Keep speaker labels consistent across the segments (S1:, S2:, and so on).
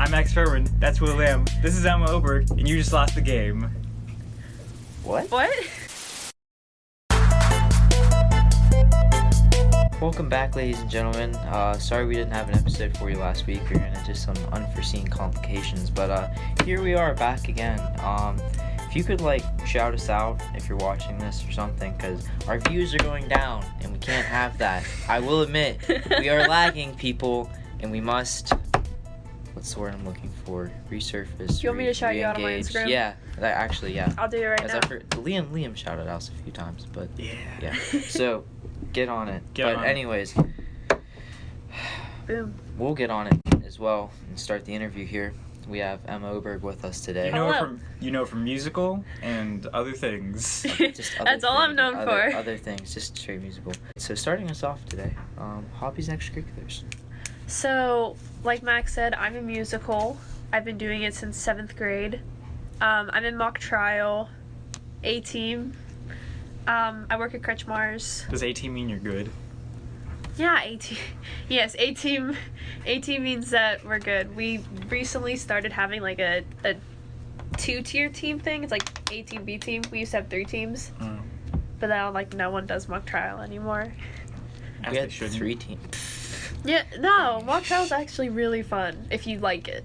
S1: I'm Max Sherwin. That's Will Lamb. This is Emma Oberg, and you just lost the game.
S2: What? Welcome back, ladies and gentlemen. Sorry we didn't have an episode for you last week. We ran into some unforeseen complications, but here we are back again. If you could shout us out if you're watching this or something, because our views are going down and we can't have that. I will admit, we are lagging, people, and we must, what's the word I'm looking for? Resurface.
S3: You want me to shout you out on my
S2: re-engage.
S3: Instagram?
S2: Yeah.
S3: I'll do it right now.
S2: Liam shouted us a few times, but
S1: Yeah.
S2: So get on it. Anyways,
S3: Boom.
S2: we'll get on it as well and start the interview here. We have Emma Oberg with us today.
S1: You know from musical and other things.
S3: That's all I'm known for.
S2: Other things, just straight musical. So starting us off today, hobbies and extracurriculars.
S3: So, like Max said, I'm in musical. I've been doing it since 7th grade. I'm in mock trial, A-team. I work at Kretschmar's.
S1: Does A-team mean you're good?
S3: Yeah, A-team. Yes, A-team. A-team means that we're good. We recently started having a 2-tier team thing. It's like A-team, B-team. We used to have 3 teams.
S1: Mm.
S3: But now no one does mock trial anymore.
S1: As
S2: We
S1: they
S2: had
S1: shouldn't.
S2: 3 teams.
S3: Yeah, no, mock trial is actually really fun if you like it.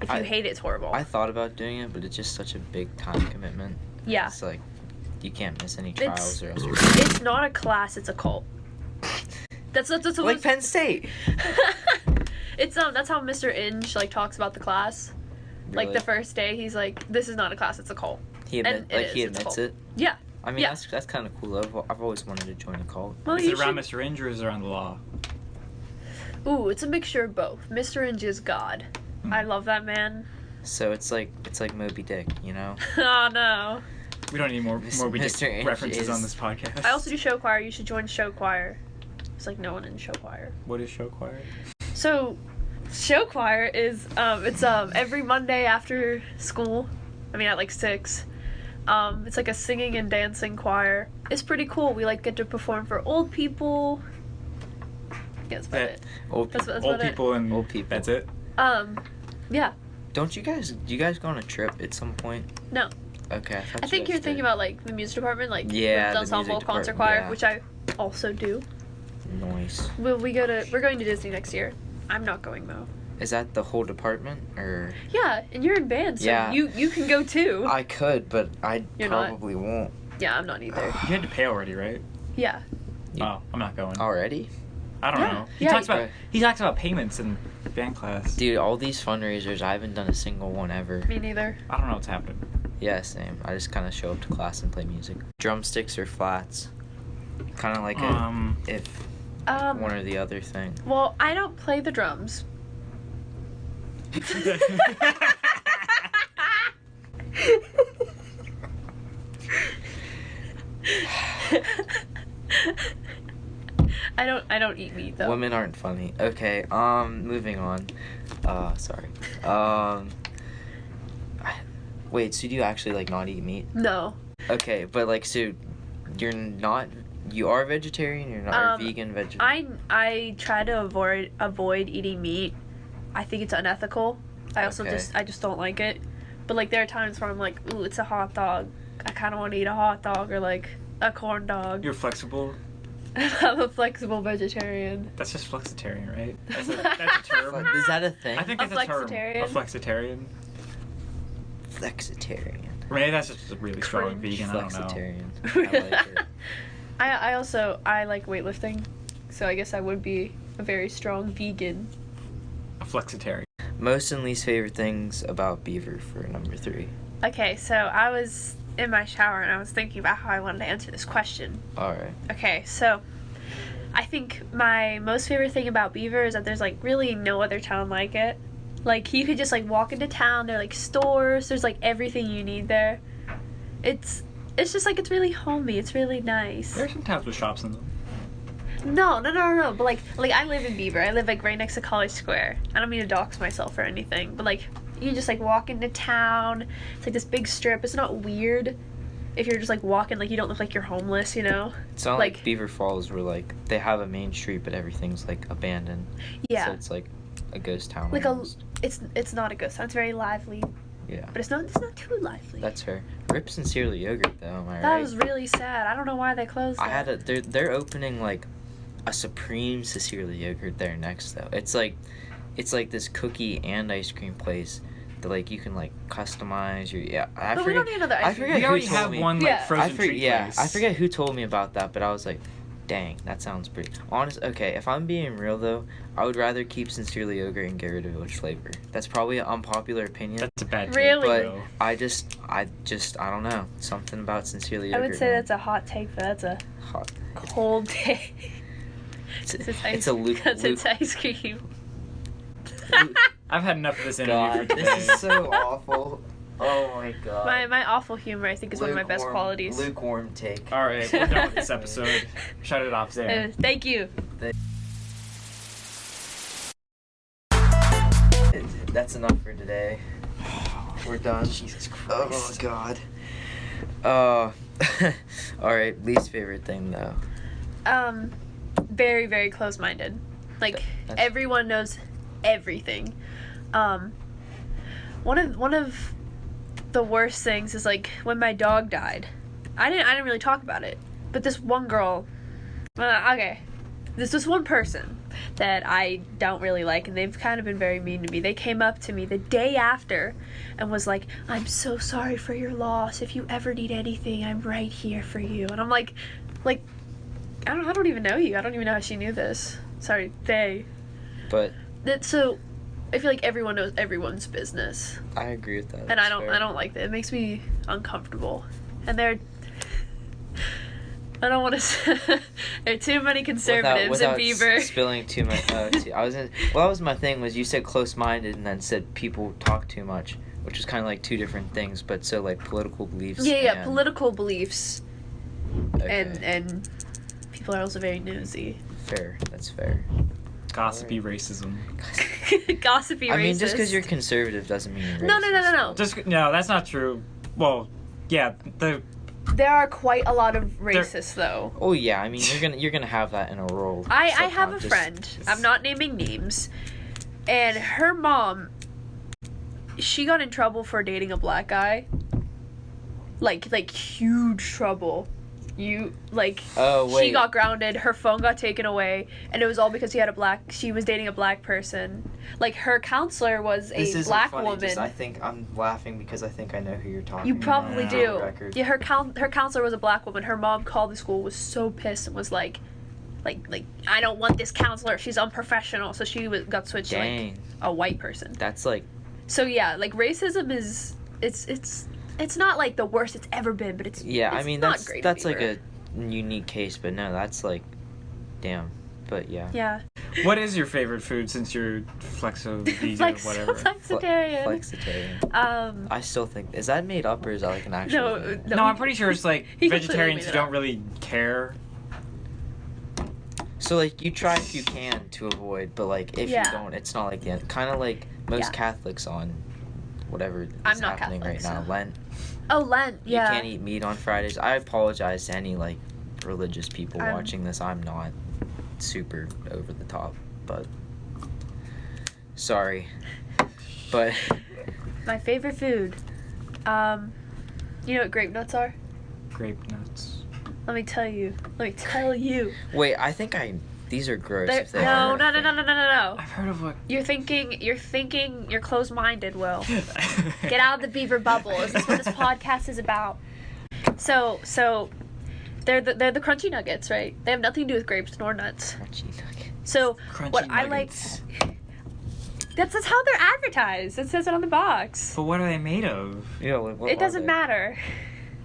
S3: If you hate it, it's horrible.
S2: I thought about doing it, but it's just such a big time commitment.
S3: Yeah.
S2: It's you can't miss any trials or else you're...
S3: It's not a class, it's a cult. That's
S2: like Penn State.
S3: It's that's how Mr. Inge talks about the class.
S2: Really?
S3: The first day he's like, this is not a class, it's a cult.
S2: He admits it.
S3: Yeah.
S2: I mean,
S3: Yeah.
S2: that's kind of cool. I've always wanted to join a cult.
S3: Well,
S1: Is
S3: you
S1: it around
S3: should...
S1: Mr. Inge or is it around the law?
S3: Ooh, it's a mixture of both. Mr. Inge is God. I love that man.
S2: So it's like Moby Dick, you know?
S3: Oh no.
S1: We don't need more Moby Dick
S2: Mr. Inge
S1: references
S2: is-
S1: on this podcast.
S3: I also do show choir. You should join show choir. There's no one in show choir.
S1: What is show choir?
S3: So, show choir is it's every Monday after school. I mean at 6. It's a singing and dancing choir. It's pretty cool. We get to perform for old people. Yeah, that's about it.
S2: Old
S3: That's
S2: people.
S3: about
S1: Old people and
S2: Old people.
S1: That's it?
S3: Yeah.
S2: Do you guys go on a trip at some point?
S3: No.
S2: Okay.
S3: I think you're thinking about the music department,
S2: Yeah, the
S3: ensemble,
S2: music
S3: concert
S2: department,
S3: choir,
S2: yeah.
S3: which I also do.
S2: Noise.
S3: We're going to Disney next year. I'm not going though.
S2: Is that the whole department or?
S3: Yeah, and you're in band, so
S2: Yeah.
S3: you can go too.
S2: I could, but I
S3: You're not?
S2: probably won't.
S3: Yeah, I'm not either.
S1: You had to pay already, right?
S3: Yeah.
S1: Oh, I'm not going.
S2: Already?
S1: I don't
S3: Yeah.
S1: know.
S3: Yeah,
S1: He talks about payments in band class.
S2: Dude, all these fundraisers, I haven't done a single one ever.
S3: Me neither.
S1: I don't know what's happening.
S2: Yeah, same. I just kind of show up to class and play music. Drumsticks or flats? Kind of like if one or the other thing.
S3: Well, I don't play the drums. I don't eat meat though.
S2: Women aren't funny. Okay, moving on. Sorry. Wait, so do you actually not eat meat?
S3: No.
S2: Okay, but so you are vegetarian, you're not a vegan vegetarian?
S3: I try to avoid eating meat. I think it's unethical. I also
S2: Okay.
S3: I just don't like it. But there are times where I'm ooh, it's a hot dog. I kind of want to eat a hot dog or a corn dog.
S1: You're flexible?
S3: I'm a flexible vegetarian.
S1: That's just flexitarian, right? That's a term.
S2: Is that a thing?
S1: I think
S3: A
S1: that's a term.
S3: flexitarian?
S1: A flexitarian.
S2: Flexitarian.
S1: Or maybe that's just a really strong
S3: Cringe.
S1: vegan. I don't know.
S2: Flexitarian. I like it.
S3: I like weightlifting, so I guess I would be a very strong vegan.
S1: A flexitarian.
S2: Most and least favorite things about Beaver for number 3.
S3: Okay, so I was in my shower and I was thinking about how I wanted to answer this question.
S2: Alright.
S3: Okay, so I think my most favorite thing about Beaver is that there's really no other town like it. You could just walk into town, there are stores, there's everything you need there. It's just it's really homey, it's really nice.
S1: There are some towns with shops in them.
S3: No, but I live in Beaver. I live right next to College Square. I don't mean to dox myself or anything, but you just walk into town. It's this big strip. It's not weird if you're just walking, you don't look like you're homeless, you know?
S2: It's not like Beaver Falls where they have a main street but everything's abandoned.
S3: Yeah.
S2: So it's a ghost town.
S3: Like
S2: almost.
S3: it's not a ghost town. It's very lively,
S2: Yeah.
S3: but it's not too lively.
S2: That's fair. Rip Sincerely Yogurt though, am I
S3: That
S2: right?
S3: was really sad. I don't know why they closed
S2: I
S3: that.
S2: had they're opening like a Supreme Sincerely Yogurt there next though. It's like this cookie and ice cream place that like you can like customize your
S3: But we don't need another
S2: I
S3: ice cream.
S2: forget
S1: We
S2: who
S1: already
S2: told
S1: have
S2: me.
S1: one
S3: Yeah.
S1: like frozen treat place.
S2: I forget who told me about that, but I was like, dang, that sounds pretty. Okay, if I'm being real though, I would rather keep Sincerely Yogurt and get rid of Village Flavor. That's probably an unpopular opinion.
S1: That's a bad take,
S3: Really?
S2: But
S1: though.
S2: I don't know. Something about Sincerely
S3: I
S2: Yogurt.
S3: would say
S2: man.
S3: that's a hot take, but that's a
S2: hot.
S3: cold take.
S2: It's a
S3: Because it's ice cream.
S1: I've had enough of this interview for
S2: God,
S1: today.
S2: this is so awful. Oh my god.
S3: My awful humor, I think, is one of my best qualities.
S2: Lukewarm take.
S1: All right, we're done with this episode. Shut it off there.
S3: Thank you.
S2: That's enough for today. We're done.
S1: Jesus Christ.
S2: Oh god. Alright, least favorite thing though.
S3: Very, very close-minded. Like,
S2: That's-
S3: everyone knows everything. One of the worst things is like when my dog died. I didn't really talk about it, but this one girl. Okay, this one person that I don't really like, and they've kind of been very mean to me. They came up to me the day after and was like, "I'm so sorry for your loss. If you ever need anything, I'm right here for you." And I'm like, I don't even know you. I don't even know how she knew this. Sorry, they.
S2: But
S3: So, I feel like everyone knows everyone's business,
S2: I agree with that.
S3: and
S2: That's
S3: I don't
S2: fair.
S3: like that. It makes me uncomfortable, and I don't want to. There are too many conservatives
S2: without
S3: in Beaver.
S2: spilling too much. That was my thing. Was you said close-minded and then said people talk too much, which is kind of like two different things. But so like political beliefs.
S3: Yeah,
S2: and-
S3: political beliefs,
S2: Okay.
S3: and people are also very nosy.
S2: Fair. That's fair.
S1: Gossipy racism.
S3: Gossipy.
S2: I mean,
S3: racist.
S2: just because you're conservative doesn't mean you're
S3: No.
S1: Just no, that's not true. Well, yeah,
S3: There are quite a lot of racists, though.
S2: Oh yeah, I mean you're gonna have that in a rural.
S3: I have a
S2: subconscious.
S3: friend. I'm not naming names, and her mom. She got in trouble for dating a black guy. Like huge trouble.
S2: Oh wait.
S3: She got grounded. Her phone got taken away, and it was all because she was dating a black person. Like, her counselor was
S2: This
S3: a
S2: isn't
S3: black
S2: funny,
S3: woman.
S2: just I think I'm laughing because I think I know who you're talking.
S3: You
S2: about
S3: probably
S2: on
S3: do.
S2: the record.
S3: Yeah, her counselor was a black woman. Her mom called the school, was so pissed, and was like, I don't want this counselor. She's unprofessional. So she got switched to
S2: Dang,
S3: like a white person.
S2: that's like
S3: So yeah, like, racism is it's not like the worst it's ever been, but it's
S2: I
S3: it's
S2: mean
S3: not
S2: that's
S3: great
S2: like
S3: either.
S2: a unique case, but no, that's like, damn, but yeah.
S1: what is your favorite food since you're flexo-vegan or whatever?
S3: Flexitarian.
S2: Flexitarian. I still think is that made up or is that like an actual thing?
S1: No, I'm pretty sure it's like
S3: He completely
S1: vegetarians
S3: made
S1: who
S3: it
S1: don't
S3: up.
S1: really care.
S2: So like you try if you can to avoid, but like if
S3: Yeah.
S2: you don't, it's not like the end. Kind of like most
S3: Yeah.
S2: Catholics on whatever is
S3: I'm not
S2: happening
S3: Catholic,
S2: right now.
S3: so-
S2: Lent.
S3: Oh, Lent. Yeah.
S2: You can't eat meat on Fridays. I apologize to any like religious people
S3: I'm-
S2: watching this. I'm not super over the top, but sorry. But
S3: My favorite food. You know what grape nuts are?
S1: Grape nuts.
S3: Let me tell you.
S2: wait, I think these are gross.
S3: They're-
S2: If they
S3: no,
S2: are,
S3: no,
S2: I
S3: no, no,
S2: think.
S3: no, no, no.
S1: I've heard of what.
S3: You're thinking. You're closed-minded. Will, get out of the Beaver bubble. Is this what this podcast is about? So they're the crunchy nuggets, right? They have nothing to do with grapes nor nuts.
S2: Crunchy nugget.
S3: So
S1: Crunchy
S3: what I like.
S1: nuggets.
S3: That's how they're advertised. It says it on the box.
S1: But what are they made of?
S2: Yeah, like, what
S3: It
S2: are
S3: doesn't
S2: they?
S3: matter.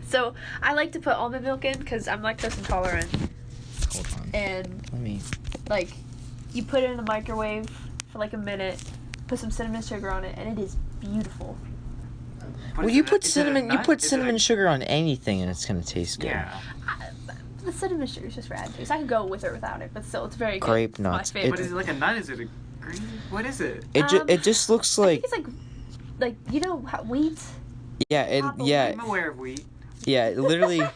S3: So I like to put almond milk in because I'm lactose intolerant,
S2: Hold on.
S3: and
S2: Let me.
S3: like you put it in the microwave for like a minute, put some cinnamon sugar on it, and it is beautiful.
S2: Well, you put cinnamon. You put cinnamon sugar on anything, and it's gonna taste good.
S1: Yeah.
S3: The cinnamon sugar is just for added taste. I can go with or without it, but still, it's very good.
S2: Grape
S3: It's my
S2: nuts.
S3: favorite.
S1: What is it, like a nut? Is it a green? What is it?
S2: It just looks
S3: I
S2: like
S3: think it's like you know wheat.
S2: yeah
S3: apple.
S2: yeah
S1: I'm aware of wheat.
S2: yeah literally
S3: I'm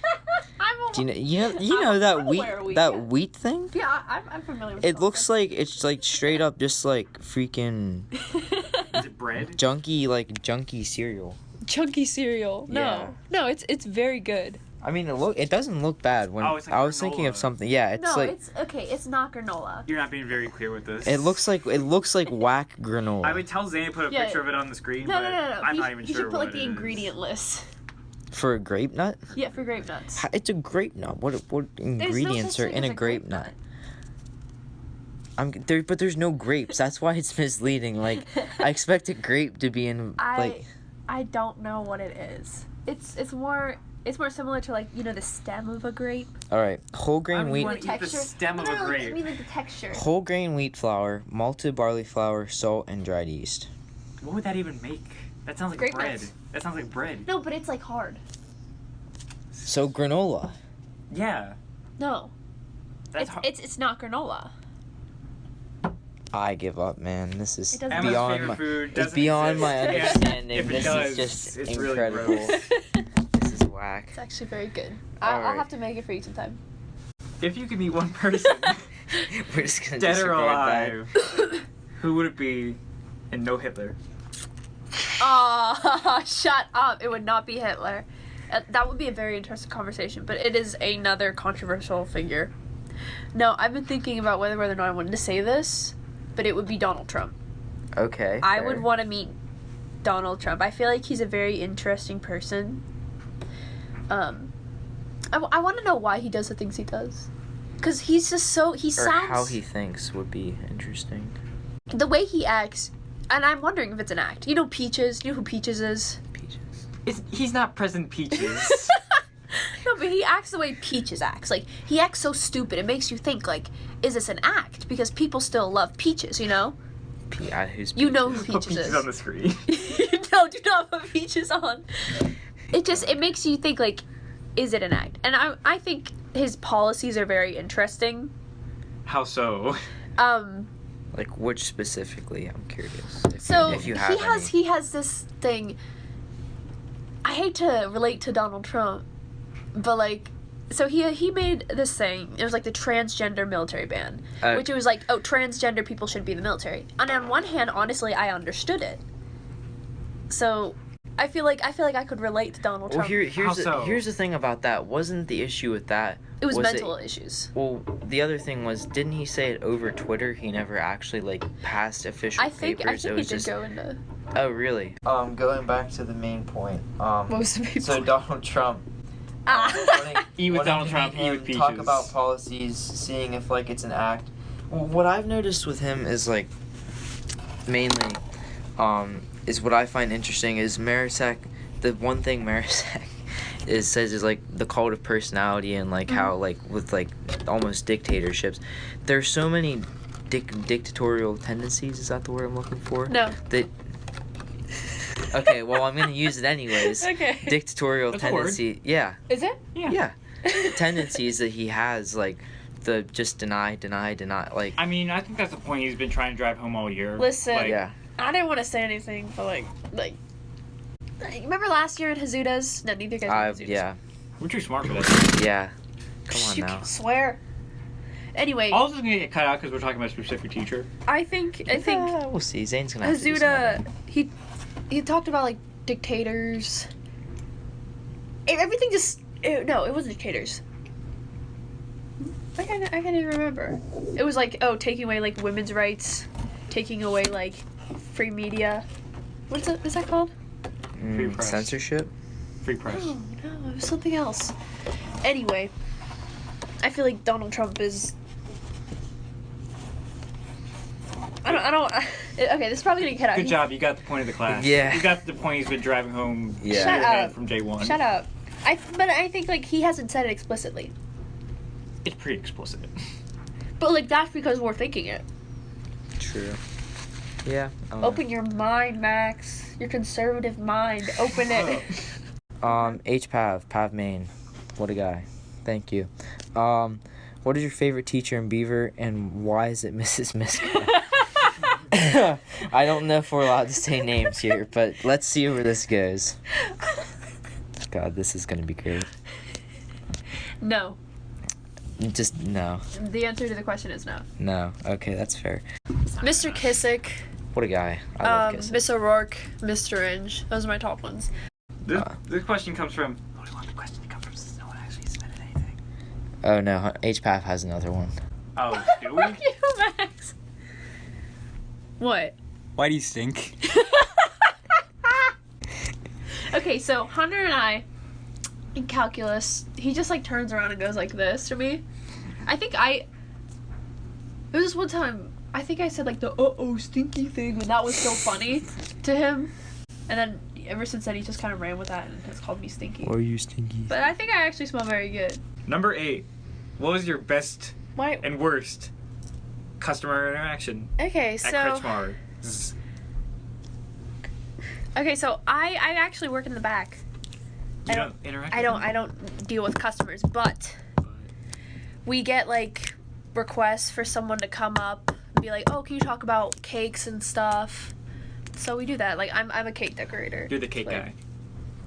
S2: Do you know that
S3: I'm aware of
S2: wheat
S3: wheat,
S2: that
S3: yeah.
S2: wheat thing?
S3: Yeah, I'm familiar with
S2: It looks like it's like straight up just like freaking
S1: Is it bread?
S2: junky cereal.
S3: chunky cereal.
S2: Yeah.
S3: No, it's very good.
S2: I mean, it doesn't look bad. When
S1: Oh, it's like
S2: I was thinking of
S1: granola.
S2: something. Yeah, it's
S3: No,
S2: like
S3: it's okay. It's not granola.
S1: You're not being very clear with this.
S2: it looks like whack granola.
S1: I would tell Zane to put a
S3: Yeah.
S1: picture of it on the screen,
S3: No,
S1: but
S3: no, no, no.
S1: I'm
S3: He-
S1: not even
S3: he
S1: sure
S3: should put
S1: what
S3: like the
S1: it is.
S3: ingredient list.
S2: For a grape nut?
S3: Yeah, for grape nuts.
S2: It's a grape nut. What
S3: There's no
S2: ingredients
S3: such
S2: are
S3: thing
S2: in
S3: as
S2: a grape nut? But there's no grapes. That's why it's misleading. Like I expect a grape to be in like.
S3: I don't know what it is. It's more similar to like the stem of a grape.
S2: All right, whole grain
S1: I mean,
S2: wheat.
S1: you wanna eat the stem of a grape.
S3: I mean like the texture.
S2: Whole grain wheat flour, malted barley flour, salt, and dried yeast.
S1: What would that even make? That sounds like
S3: Grape
S1: bread.
S3: nuts.
S1: That sounds like bread.
S3: No, but it's like hard.
S2: So granola.
S1: Yeah.
S3: No,
S1: That's hard.
S3: it's not granola.
S2: I give up, man. This is
S3: It doesn't-
S1: Emma's
S2: beyond
S1: favorite
S2: my.
S1: food
S2: It's
S1: doesn't
S2: beyond my
S1: exist.
S2: understanding.
S1: If it
S2: This
S1: does,
S2: is just
S1: it's really
S2: incredible.
S1: gross.
S2: This is whack.
S3: It's actually very good.
S2: All
S3: I'll
S2: right.
S3: have to make it for you sometime.
S1: If you could meet one person,
S2: We're just gonna
S1: dead or
S2: disregard
S1: alive, who would it be? And no Hitler.
S3: Aw, shut up. It would not be Hitler. That would be a very interesting conversation, but it is another controversial figure. No, I've been thinking about whether or not I wanted to say this, but it would be Donald Trump.
S2: that. Okay.
S3: I
S2: fair.
S3: would want to meet Donald Trump. I feel like he's a very interesting person. I want to know why he does the things he does. Because he's just so, he
S2: Or
S3: sounds,
S2: how he thinks would be interesting.
S3: the way he acts, and I'm wondering if it's an act. You know Peaches? You know who Peaches is?
S2: Peaches.
S1: He's not President Peaches.
S3: No, but he acts the way Peaches acts. Like, he acts so stupid. It makes you think, like, is this an act? Because people still love Peaches, you know?
S2: Who's
S3: You know
S2: Peaches?
S3: who
S1: Put
S3: Peaches
S1: Peaches
S3: is.
S1: on the screen.
S3: No, do not put Peaches on. It makes you think, like, is it an act? And I think his policies are very interesting.
S1: How so?
S2: Like which specifically? I'm curious. If you have any.
S3: he has this thing. I hate to relate to Donald Trump, but like, so he made this thing. It was like the transgender military ban, which it was like, oh, transgender people should be in the military. And on one hand, honestly, I understood it. So I feel like I could relate to Donald
S2: Well,
S3: Trump.
S2: here's the thing about that. Wasn't the issue with that?
S3: It was mental issues.
S2: Well, the other thing was, didn't he say it over Twitter? He never actually like passed official
S3: I think
S2: papers.
S3: it did go into.
S2: Oh, really? Going back to the main point.
S3: What was the
S2: So Donald Trump.
S1: Eat with
S2: wanting
S1: Donald
S2: to
S1: Trump,
S2: meet
S1: eat with
S2: him,
S1: Peaches.
S2: Talk about policies, seeing if like it's an act. Well, what I've noticed with him is like, mainly, is what I find interesting is Marisek. The one thing Marisek says is like the cult of personality and like how like with like almost dictatorships, there's so many dictatorial tendencies. Is that the word I'm looking for?
S3: No.
S2: That. Okay, well I'm gonna use it anyways.
S3: Okay.
S2: Dictatorial
S1: That's a word.
S2: tendency. Yeah.
S3: Is it?
S2: Yeah. Tendencies that he has, like the just deny, like.
S1: I mean, I think that's the point he's been trying to drive home all year.
S3: Listen.
S1: Like,
S2: Yeah.
S3: I didn't want to say anything, but like, remember last year in Hazudas? No, neither of you guys were in Hazudas.
S2: Yeah.
S1: We're too smart for that.
S2: Yeah. Come on
S3: You
S2: now.
S3: can swear. Anyway,
S1: All this is gonna get cut out because we're talking about a specific teacher.
S3: I think
S2: We'll see. Zane's gonna have to do some editing.
S3: Hazuda, he talked about like dictators. Everything just no, it wasn't dictators. I can't even remember. It was like taking away like women's rights, taking away like free media. What's that? Is that called?
S1: Free press.
S2: Censorship.
S1: Free press.
S3: Oh no, it was something else. Anyway, I feel like Donald Trump is. I don't. Okay, this is probably gonna get out.
S1: Good job, you got the point of the class.
S2: Yeah.
S1: You got the point he's been driving home
S2: Yeah.
S1: in
S3: Shut
S1: your head
S3: up.
S1: from day one.
S3: Shut up. But I think like he hasn't said it explicitly.
S1: It's pretty explicit.
S3: But like that's because we're thinking it.
S2: True. Yeah. I don't know.
S3: Open your mind, Max. Your conservative mind. Open it.
S2: Pav Main. What a guy. Thank you. What is your favorite teacher in Beaver and why is it Mrs. Miska? I don't know if we're allowed to say names here, but let's see where this goes. God, this is gonna be great.
S3: No.
S2: Just no.
S3: The answer to the question is no.
S2: No. Okay, that's fair.
S3: Mr. Kissick,
S2: What a guy. I love Kissick.
S3: Miss O'Rourke, Mr. Inge. Those are my top ones.
S1: This question comes from. What do you want the question to come from? Since no one actually submitted anything.
S2: Oh no, HPAF has another one.
S1: Oh, do we?
S3: Fuck you, Max. What?
S1: Why do you stink?
S3: Okay, so Hunter and I, in calculus, he just like turns around and goes like this to me. It was just one time, I think I said like the stinky thing, and that was so funny to him. And then ever since then, he just kind of ran with that and has called me stinky.
S2: Are you stinky?
S3: But I think I actually smell very good.
S1: Number 8. What was your best
S3: Why?
S1: and worst customer interaction
S3: Okay,
S1: at
S3: so
S1: Kretschmar?
S3: I actually work in the back.
S1: You don't interact.
S3: I don't deal with customers, but we get like requests for someone to come up and be like, "Oh, can you talk about cakes and stuff?" So we do that. Like I'm a cake decorator.
S1: You're the cake
S3: Like,
S1: guy.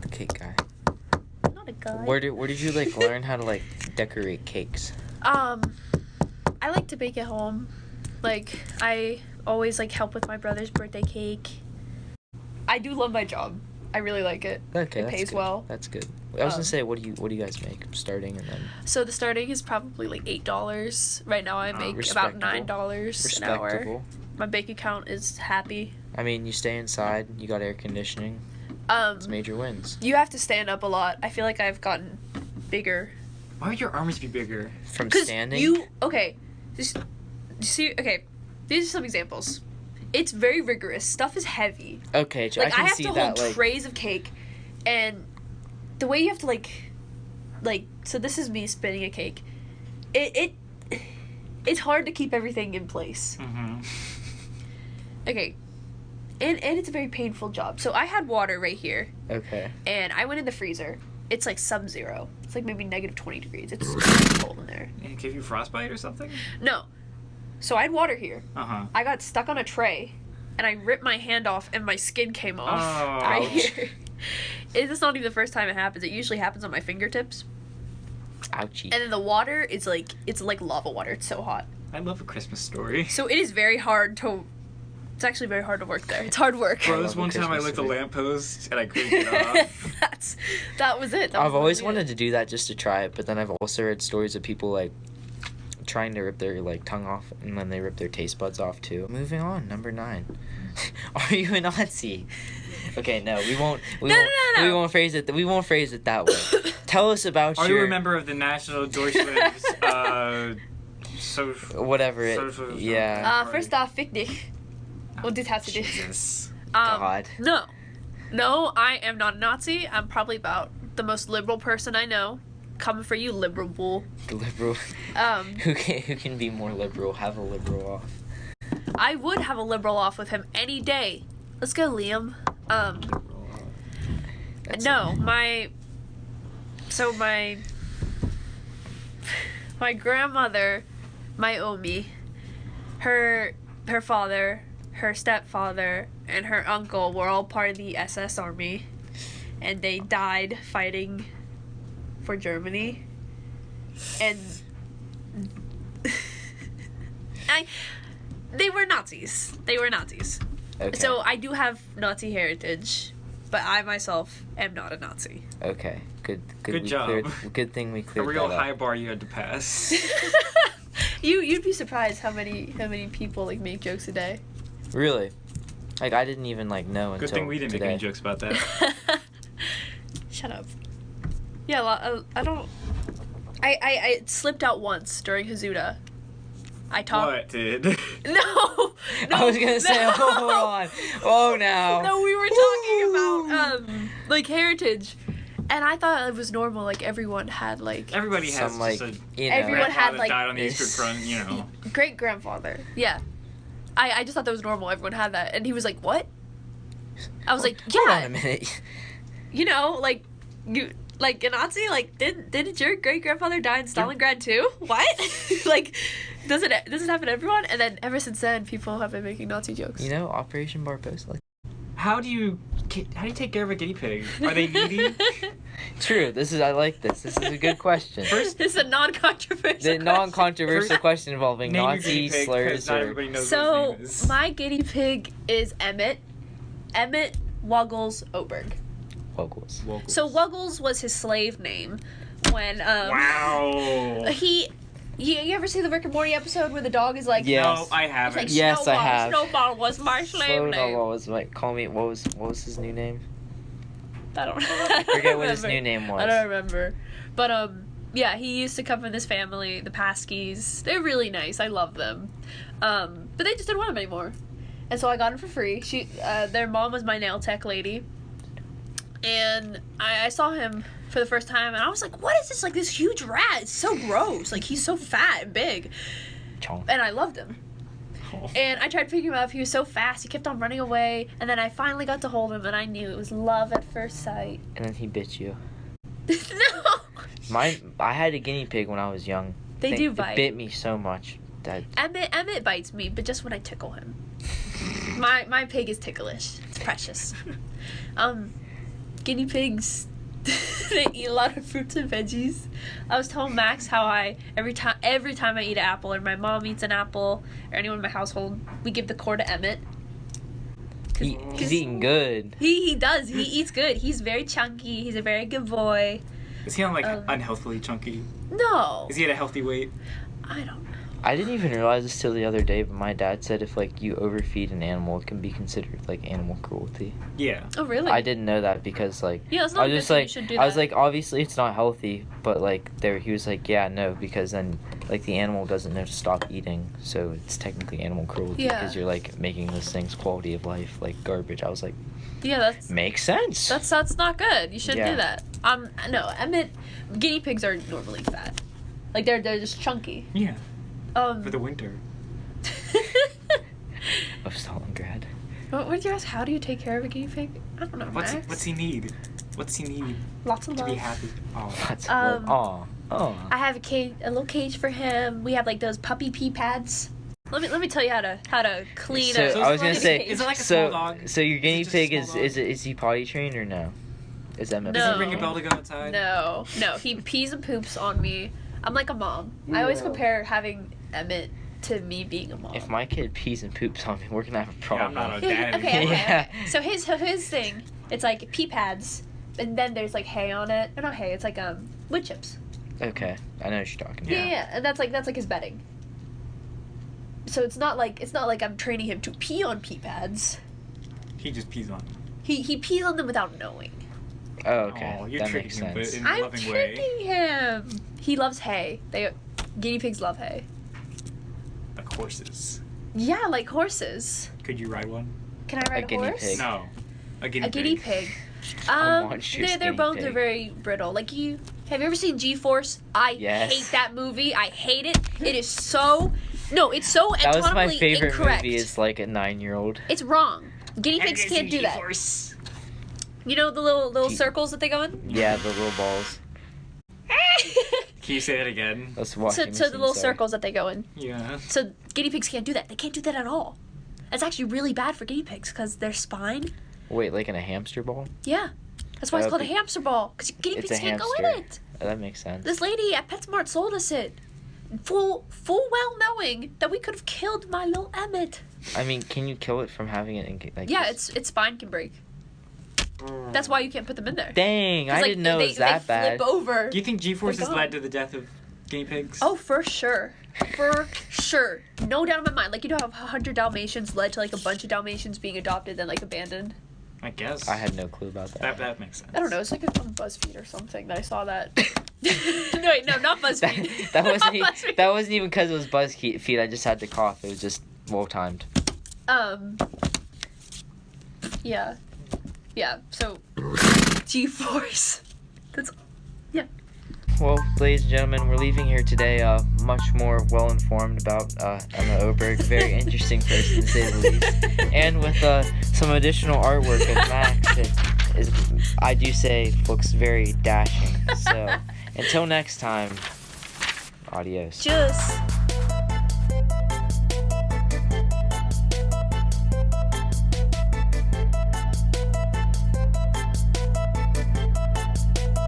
S2: The cake guy.
S3: Not a guy.
S2: Where did you like learn how to like decorate cakes?
S3: I like to bake at home. Like I always like help with my brother's birthday cake. I do love my job. I really like it.
S2: Okay,
S3: It
S2: that's
S3: pays
S2: good.
S3: well.
S2: That's good. I was gonna say, what do you guys make starting and then?
S3: So the starting is probably like $8. Right now I make about
S2: Respectable.
S3: $9 an hour.
S2: Respectable.
S3: My bank account is happy.
S2: I mean, you stay inside. You got air conditioning. It's major wins.
S3: You have to stand up a lot. I feel like I've gotten bigger.
S1: Why would your arms be bigger?
S2: From
S3: 'Cause
S2: standing.
S3: These are some examples. It's very rigorous. Stuff is heavy.
S2: Okay,
S3: Like
S2: I can
S3: have
S2: see
S3: to
S2: that.
S3: hold
S2: Like,
S3: trays of cake, and the way you have to like, so this is me spinning a cake. It's hard to keep everything in place.
S1: Mm-hmm.
S3: Okay, and it's a very painful job. So I had water right here,
S2: okay.
S3: and I went in the freezer. It's like sub-zero. It's like maybe negative 20 degrees. It's cold in there.
S1: And it gave you frostbite or something?
S3: No. So I had water here.
S1: Uh-huh.
S3: I got stuck on a tray, and I ripped my hand off, and my skin came off
S1: Oh.
S3: right here. It's not even the first time it happens. It usually happens on my fingertips.
S2: Ouchie.
S3: And then the water is like, it's like lava water. It's so hot.
S1: I love A Christmas Story.
S3: So it is very hard to, it's actually very hard to work there. It's hard work.
S1: Bro,
S2: love
S1: this
S2: A
S1: one time I
S2: Christmas
S1: licked a
S2: Story.
S1: lamppost and I couldn't get off.
S3: That was it. That
S2: I've
S3: was
S2: always
S3: literally
S2: wanted to do that just to try it, but then I've also heard stories of people like trying to rip their like tongue off and then they rip their taste buds off too. Moving on, number 9. Are you a Nazi? Okay, no, we won't.
S3: No.
S2: We won't phrase it. We won't phrase it that way. Tell us about
S1: Are
S2: your.
S1: you a member of the National Deutschland's social...
S2: Whatever it.
S1: Social-
S2: Yeah.
S3: First off, fick dich. Und das hast du dich.
S1: Jesus.
S2: God.
S3: No, I am not a Nazi. I'm probably about the most liberal person I know. Coming for you, liberal bull.
S2: Liberal. Who can be more liberal? Have a liberal off.
S3: I would have a liberal off with him any day. Let's go, Liam.
S2: That's
S3: No,
S2: it.
S3: my grandmother, my Omi, her father, her stepfather, and her uncle were all part of the SS Army, and they died fighting for Germany. And they were Nazis.
S2: Okay.
S3: So I do have Nazi heritage, but I myself am not a Nazi.
S2: Okay. Good
S1: Good
S2: we
S1: job.
S2: Good thing we
S1: A
S2: cleared
S1: real
S2: that up.
S1: high bar you had to pass.
S3: You'd be surprised how many people like make jokes a day.
S2: Really? Like I didn't even like know until
S1: Good thing we didn't
S2: today.
S1: make any jokes about that.
S3: Shut up. Yeah, I don't. I slipped out once during Hazuda. I talked.
S1: What, dude?
S3: No.
S2: I was gonna say,
S3: no.
S2: hold on. Oh no.
S3: No, we were talking about like heritage, and I thought it was normal. Like everyone had like
S1: Everybody has
S2: Some, like,
S1: just a
S2: you know.
S3: Everyone had,
S1: grandpa that
S3: like,
S1: died on the Eastern
S2: this-
S1: Front, you know.
S3: great grandfather. Yeah, I just thought that was normal. Everyone had that, and he was like, "What?" I was like,
S2: Hold on a
S3: "Yeah,
S2: minute.
S3: you know, like you." Like a Nazi, like didn't your great grandfather die in Stalingrad too? What? Like, does it happen to everyone? And then ever since then, people have been making Nazi jokes.
S2: You know, Operation Barbosa. Like,
S1: How do you take care of a guinea pig? Are they needy?
S2: True. I like this. This is a good question.
S3: This is a non-controversial
S2: The non-controversial question involving
S1: Name your
S2: Nazi
S1: guinea pig, 'cause
S2: slurs
S1: not
S2: or
S1: everybody knows
S3: So,
S1: what his name is.
S3: my guinea pig is Emmett. Emmett Wuggles Oberg.
S2: Wuggles.
S3: So, Wuggles was his slave name when,
S1: Wow.
S3: You ever see the Rick and Morty episode where the dog is like,
S2: Yes.
S1: No, I
S3: it's
S1: haven't.
S3: like
S2: Yes, I
S3: Snowball,
S2: have.
S3: Snowball was my slave name.
S2: Snowball was like, call me, what was his new name?
S3: I don't
S2: I forget what his
S3: remember.
S2: new name was.
S3: I don't remember. But, yeah, he used to come from this family, the Paskies. They're really nice. I love them. But they just didn't want him anymore. And so I got him for free. Their mom was my nail tech lady. And I saw him for the first time, and I was like, what is this? Like, this huge rat. It's so gross. Like, he's so fat and big.
S2: Chomp.
S3: And I loved him.
S1: Oh.
S3: And I tried picking him up. He was so fast. He kept on running away. And then I finally got to hold him, and I knew it was love at first sight.
S2: And then he bit you.
S3: No!
S2: I had a guinea pig when I was young.
S3: They do
S2: It
S3: bite.
S2: bit me so much that
S3: Emmett bites me, but just when I tickle him. My pig is ticklish. It's precious. Guinea pigs, they eat a lot of fruits and veggies. I was telling Max how every time I eat an apple, or my mom eats an apple, or anyone in my household, we give the core to Emmett.
S2: he's eating good.
S3: He does. He eats good. He's very chunky. He's a very good boy.
S1: Is he on like unhealthily chunky?
S3: No,
S1: Is he at a healthy weight?
S3: I don't know.
S2: I didn't even realize this till the other day, but my dad said if like you overfeed an animal, it can be considered like animal cruelty.
S1: Yeah.
S3: Oh, really?
S2: I didn't know that because like
S3: Yeah, it's
S2: I
S3: not
S2: was
S3: good
S2: just
S3: that you
S2: like
S3: should do
S2: I was
S3: that.
S2: like obviously it's not healthy, but like he was like yeah no because then like the animal doesn't know to stop eating, so it's technically animal cruelty
S3: Yeah.
S2: because you're like making this thing's quality of life like garbage. I was like
S3: Yeah, that's
S2: makes sense.
S3: that's not good. You shouldn't
S2: Yeah.
S3: do that. No, Emmett, guinea pigs are normally fat. Like they're just chunky.
S1: Yeah.
S3: For
S1: For the winter.
S2: Of Stalingrad.
S3: What would you ask? How do you take care of a guinea pig? I don't know. Max.
S1: What's he need? What's he need
S3: Lots of
S1: to
S3: love.
S1: be happy? Oh.
S2: That's
S3: Um,
S2: oh.
S3: I have a little cage for him. We have like those puppy pee pads. Let me tell you how to clean
S2: So
S3: a
S2: I was gonna
S3: guinea
S2: say,
S3: pig.
S1: Is it like a
S2: so
S1: small dog?
S2: so your guinea
S1: Is it just a
S2: pig
S1: small dog?
S2: is he potty trained or no? Is that
S3: No.
S1: Does he ring a bell to go outside?
S3: No, he pees and poops on me. I'm like a mom. I always compare having Emmett to me being a mom.
S2: If my kid pees and poops on me, we're gonna have a
S1: Yeah,
S2: problem.
S1: I'm not a
S3: okay,
S1: dad.
S3: okay.
S2: Yeah.
S3: So his thing, it's like pee pads, and then there's like hay on it. Or not hay, it's like wood chips.
S2: Okay, I know what you're talking about.
S3: Yeah, and that's like his bedding. So it's not like I'm training him to pee on pee pads.
S1: He just pees on him.
S3: He pees on them without knowing.
S2: Oh, okay.
S1: Oh, you're
S2: That
S1: tricking
S2: makes
S1: him, but
S2: sense.
S1: in a
S3: I'm
S1: loving way.
S3: tricking him. He loves hay. Guinea pigs love hay.
S1: Like horses.
S3: Yeah, like horses.
S1: Could you ride one?
S3: Can I ride a
S2: guinea
S3: horse?
S2: pig.
S1: No. A guinea
S3: A guinea pig.
S2: monstrous
S3: Their
S2: guinea
S3: bones are
S2: pig.
S3: very brittle. Like have you ever seen G-Force? I
S2: Yes.
S3: hate that movie. I hate it. It is so it's so
S2: That was my
S3: anatomically
S2: favorite
S3: incorrect.
S2: movie as like a 9-year-old.
S3: It's wrong. Guinea pigs can't do that. You know the little circles that they go in?
S2: Yeah, the little balls.
S1: Can you say that again?
S2: Let's watch
S3: So the little circles that they go in.
S1: Yeah.
S3: So guinea pigs can't do that. They can't do that at all. That's actually really bad for guinea pigs because their spine.
S2: Wait, like in a hamster ball?
S3: Yeah, that's why it's
S2: Oh,
S3: called a hamster ball because guinea
S2: It's
S3: pigs
S2: a
S3: can't go in
S2: hamster.
S3: it.
S2: Oh, that makes sense.
S3: This lady at PetSmart sold us it, full well knowing that we could have killed my little Emmett.
S2: I mean, can you kill it from having it in like?
S3: Yeah,
S2: this-
S3: its spine can break. That's why you can't put them in there.
S2: Dang,
S3: 'Cause,
S2: I
S3: like,
S2: didn't know it was that
S3: they
S2: bad.
S3: flip over.
S1: Do you think G-Force has
S3: God.
S1: led to the death of guinea pigs?
S3: Oh, for sure. For sure. No doubt in my mind. Like, you know how 100 Dalmatians led to, like, a bunch of Dalmatians being adopted then, like, abandoned?
S1: I guess.
S2: I had no clue about that.
S1: That makes sense.
S3: I don't know. It's like on BuzzFeed or something that I saw that. No, wait, no, not BuzzFeed.
S2: that
S3: Not
S2: wasn't even,
S3: BuzzFeed.
S2: that wasn't even because it was BuzzFeed. I just had to cough. It was just well timed.
S3: Yeah. Yeah, so, G-Force. That's, yeah.
S2: Well, ladies and gentlemen, we're leaving here today much more well-informed about Emma Oberg, very interesting person to say the least, and with some additional artwork of Max that is, I do say, looks very dashing. So, until next time, adios.
S3: Just.